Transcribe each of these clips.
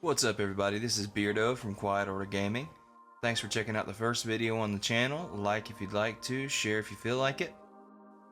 What's up everybody, this is Beardo from Quiet Order Gaming. Thanks for checking out the first video on the channel. Like if you'd like to, share if you feel like it.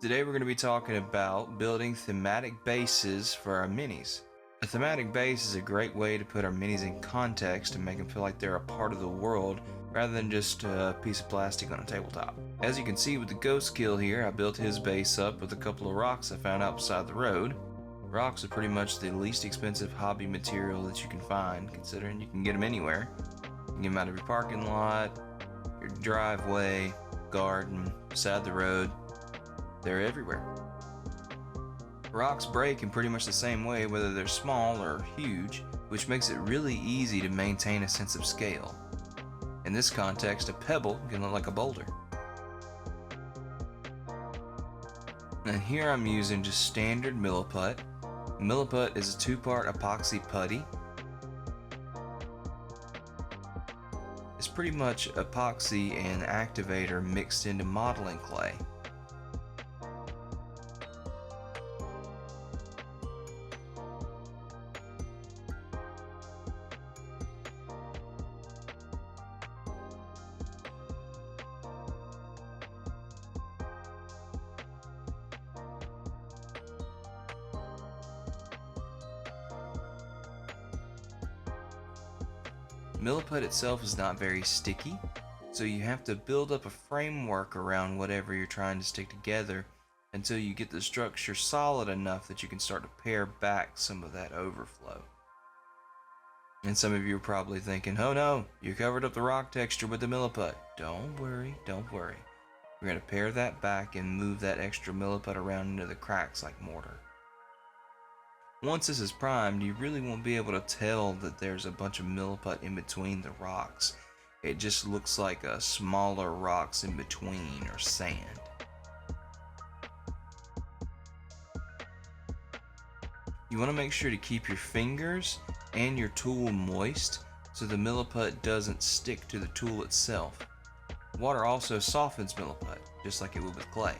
Today we're going to be talking about building thematic bases for our minis. A thematic base is a great way to put our minis in context and make them feel like they're a part of the world rather than just a piece of plastic on a tabletop. As you can see with the ghost kill here, I built his base up with a couple of rocks I found out beside the road. Rocks are pretty much the least expensive hobby material that you can find, considering you can get them anywhere. You can get them out of your parking lot, your driveway, garden, beside the road. They're everywhere. Rocks break in pretty much the same way whether they're small or huge, which makes it really easy to maintain a sense of scale. In this context, a pebble can look like a boulder. And here I'm using just standard Milliput. Milliput is a two-part epoxy putty. It's pretty much epoxy and activator mixed into modeling clay. Milliput itself is not very sticky, so you have to build up a framework around whatever you're trying to stick together until you get the structure solid enough that you can start to pare back some of that overflow. And some of you are probably thinking, oh no, you covered up the rock texture with the Milliput. Don't worry, don't worry. We're going to pare that back and move that extra Milliput around into the cracks like mortar. Once this is primed, you really won't be able to tell that there's a bunch of Milliput in between the rocks. It just looks like smaller rocks in between or sand. You want to make sure to keep your fingers and your tool moist so the Milliput doesn't stick to the tool itself. Water also softens Milliput, just like it would with clay.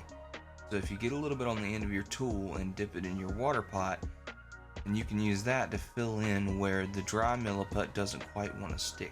So if you get a little bit on the end of your tool and dip it in your water pot, and you can use that to fill in where the dry Milliput doesn't quite want to stick.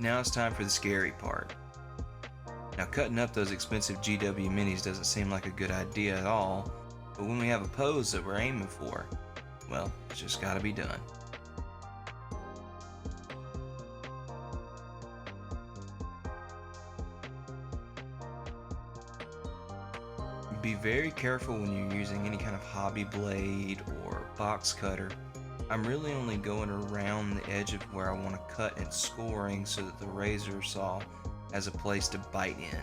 Now it's time for the scary part. Now cutting up those expensive GW minis doesn't seem like a good idea at all, but when we have a pose that we're aiming for, well, it's just gotta be done. Be very careful when you're using any kind of hobby blade or box cutter. I'm really only going around the edge of where I want to cut and scoring so that the razor saw has a place to bite in.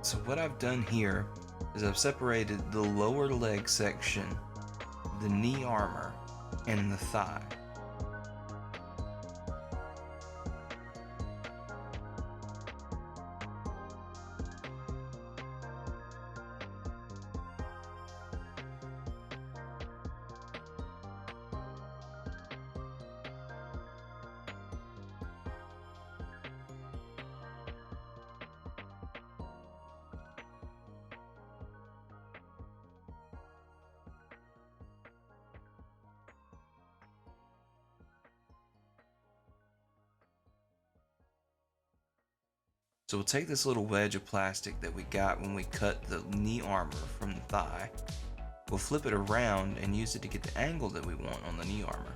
So what I've done here is I've separated the lower leg section, the knee armor, and the thigh. So we'll take this little wedge of plastic that we got when we cut the knee armor from the thigh. We'll flip it around and use it to get the angle that we want on the knee armor.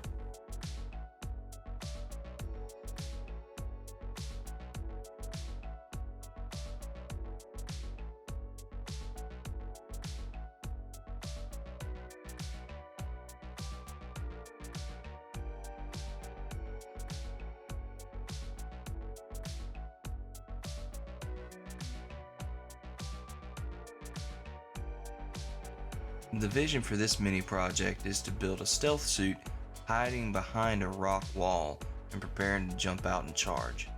The vision for this mini project is to build a stealth suit hiding behind a rock wall and preparing to jump out and charge.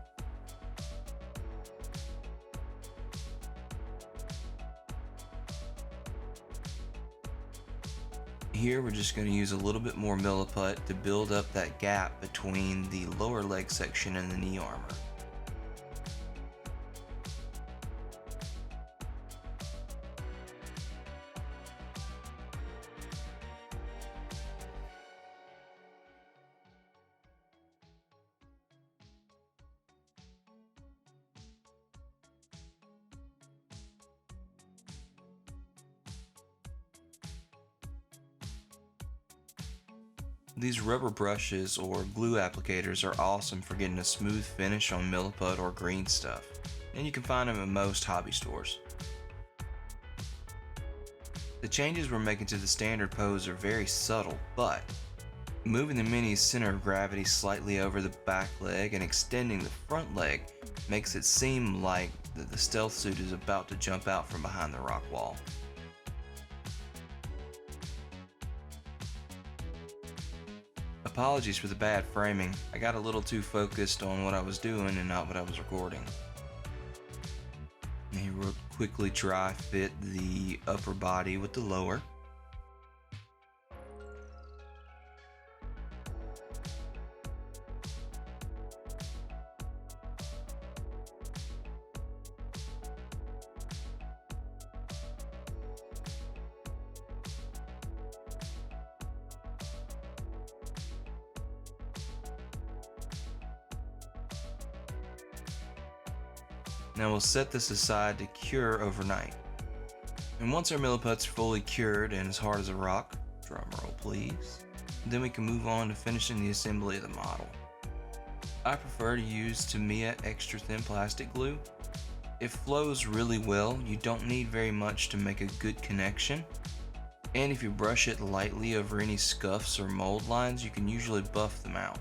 Here we're just going to use a little bit more Milliput to build up that gap between the lower leg section and the knee armor. These rubber brushes or glue applicators are awesome for getting a smooth finish on Milliput or green stuff, and you can find them at most hobby stores. The changes we're making to the standard pose are very subtle, but moving the mini's center of gravity slightly over the back leg and extending the front leg makes it seem like the stealth suit is about to jump out from behind the rock wall. Apologies for the bad framing. I got a little too focused on what I was doing and not what I was recording. And here we'll quickly dry fit the upper body with the lower. Now we'll set this aside to cure overnight. And once our Milliput's fully cured and as hard as a rock, drum roll please, then we can move on to finishing the assembly of the model. I prefer to use Tamiya extra thin plastic glue. It flows really well, you don't need very much to make a good connection. And if you brush it lightly over any scuffs or mold lines, you can usually buff them out.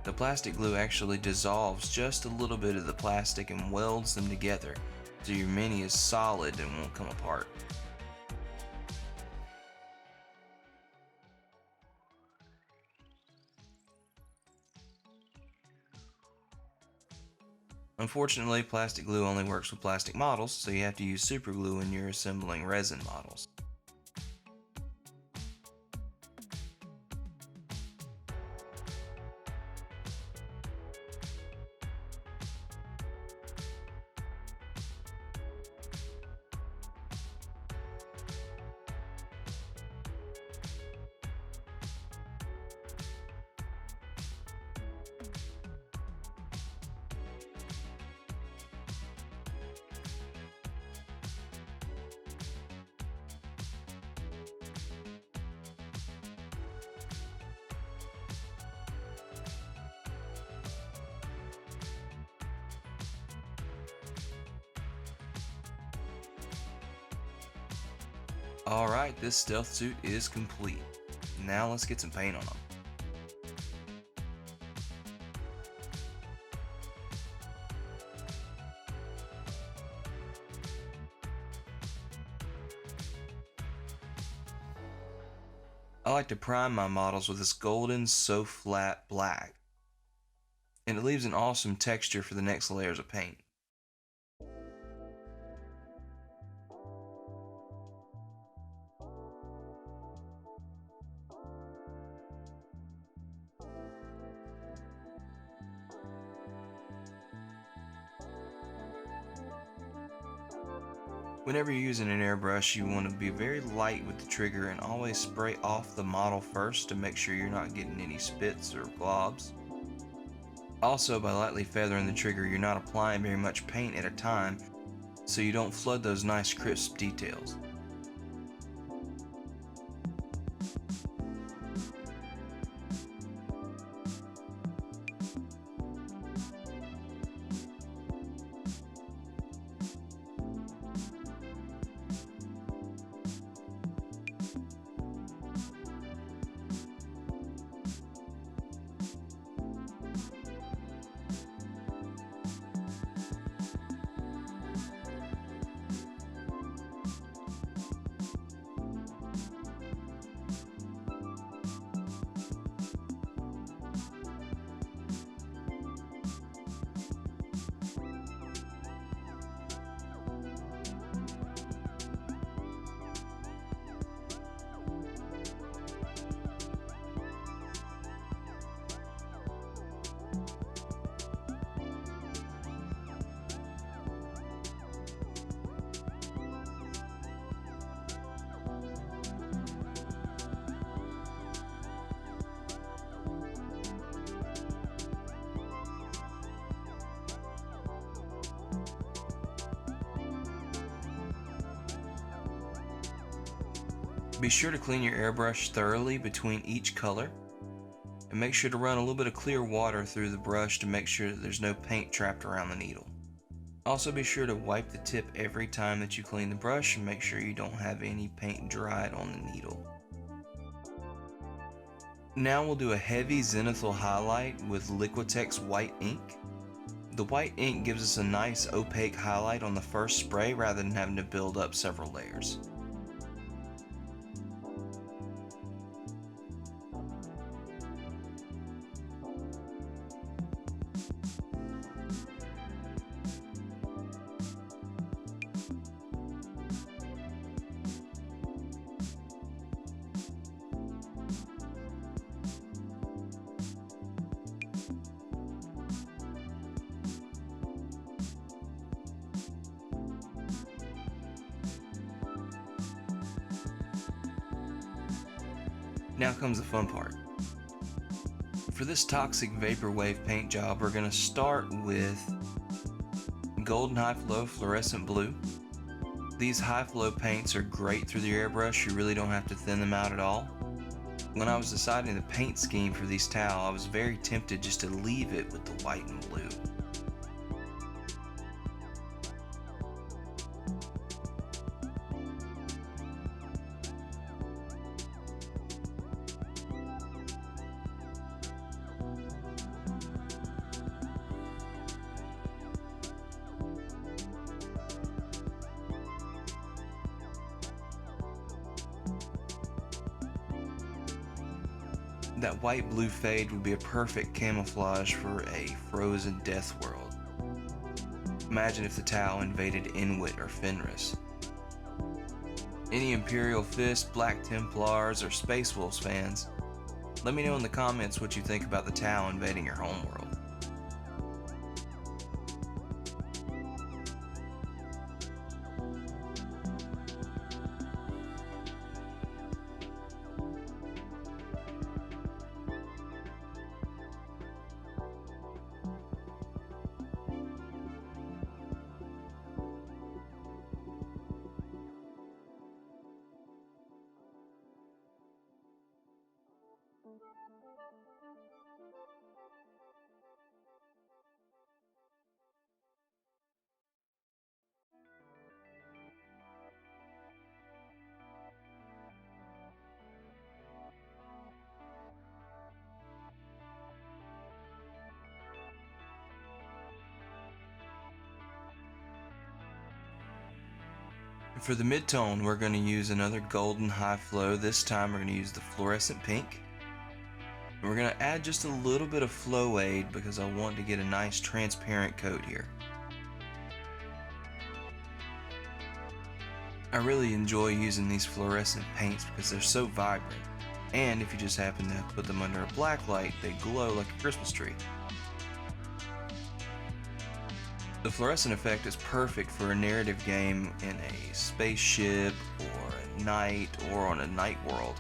The plastic glue actually dissolves just a little bit of the plastic and welds them together, so your mini is solid and won't come apart. Unfortunately, plastic glue only works with plastic models, so you have to use super glue when you're assembling resin models. Alright, this stealth suit is complete. Now let's get some paint on them. I like to prime my models with this golden SOFLAT black, and it leaves an awesome texture for the next layers of paint. Whenever you're using an airbrush, you want to be very light with the trigger and always spray off the model first to make sure you're not getting any spits or globs. Also, by lightly feathering the trigger, you're not applying very much paint at a time, so you don't flood those nice crisp details. Be sure to clean your airbrush thoroughly between each color, and make sure to run a little bit of clear water through the brush to make sure that there's no paint trapped around the needle. Also be sure to wipe the tip every time that you clean the brush and make sure you don't have any paint dried on the needle. Now we'll do a heavy zenithal highlight with Liquitex white ink. The white ink gives us a nice opaque highlight on the first spray rather than having to build up several layers. Now comes the fun part. For this toxic vaporwave paint job, we're going to start with golden HiFlow fluorescent blue. These HiFlow paints are great through the airbrush. You really don't have to thin them out at all. When I was deciding the paint scheme for these towels, I was very tempted just to leave it with the white and blue. That white-blue fade would be a perfect camouflage for a frozen death world. Imagine if the Tau invaded Inuit or Fenris. Any Imperial Fist, Black Templars, or Space Wolves fans, let me know in the comments what you think about the Tau invading your homeworld. For the mid-tone, we're going to use another golden HiFlow. This time we're going to use the fluorescent pink. And we're going to add just a little bit of flow aid because I want to get a nice transparent coat here. I really enjoy using these fluorescent paints because they're so vibrant. And if you just happen to put them under a black light, they glow like a Christmas tree. The fluorescent effect is perfect for a narrative game in a spaceship or a night or on a night world.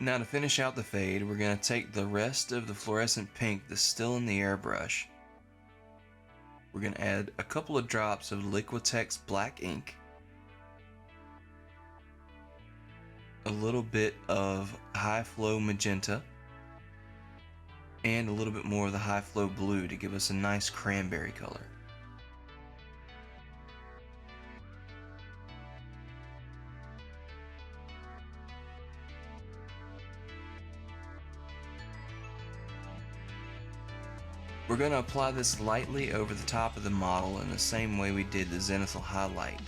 Now to finish out the fade, we're going to take the rest of the fluorescent pink that's still in the airbrush. We're going to add a couple of drops of Liquitex black ink, a little bit of HiFlow magenta, and a little bit more of the HiFlow blue to give us a nice cranberry color. We're going to apply this lightly over the top of the model in the same way we did the zenithal highlight.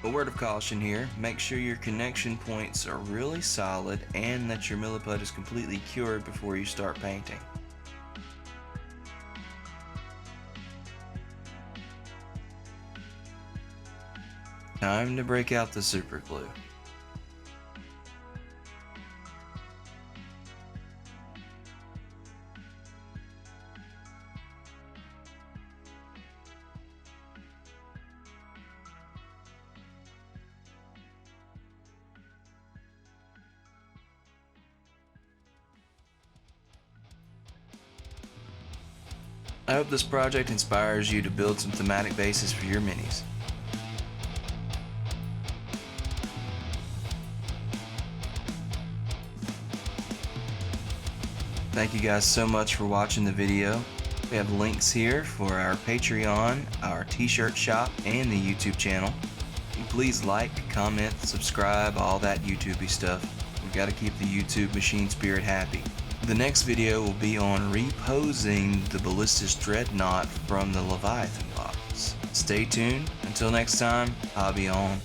A word of caution here, make sure your connection points are really solid and that your Milliput is completely cured before you start painting. Time to break out the super glue. I hope this project inspires you to build some thematic bases for your minis. Thank you guys so much for watching the video. We have links here for our Patreon, our t-shirt shop, and the YouTube channel. And please like, comment, subscribe, all that YouTubey stuff. We've got to keep the YouTube machine spirit happy. The next video will be on reposing the Ballistic Dreadnought from the Leviathan box. Stay tuned. Until next time, hobby on.